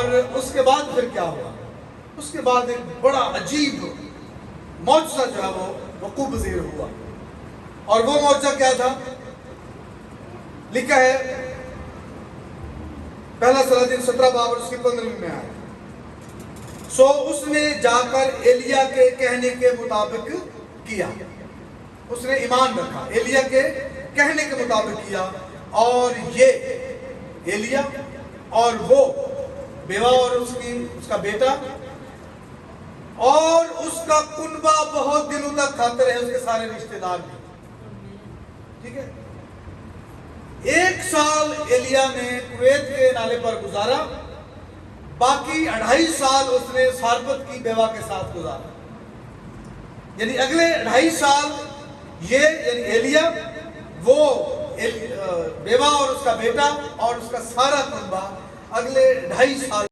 और उसके बाद फिर क्या हुआ? उसके बाद एक बड़ा अजीब मौजज़ा जो है वो वक़ूअ पज़ीर हुआ। और वो मौजज़ा क्या था? लिखा है पहला सलादीन 17 बाब और उसकी 15 में आया। सो उसने जाकर एलिया के कहने के मुताबिक किया, उसने ईमान रखा, एलिया के कहने के मुताबिक किया। और ये एलिया और वो बेवा और उसका बेटा और उसका कुनबा बहुत दिनों तक खाते रहे, उसके सारे रिश्तेदार भी। ठीक है, 1 साल एलिया ने कुवैत के नाले पर गुजारा, बाकी 2.5 साल उसने सारपत की बेवा के साथ गुजारा। यानी अगले 2.5 साल ये यानी एलिया, वो बेवा और उसका बेटा और उसका सारा कुनबा अगले 2.5 साल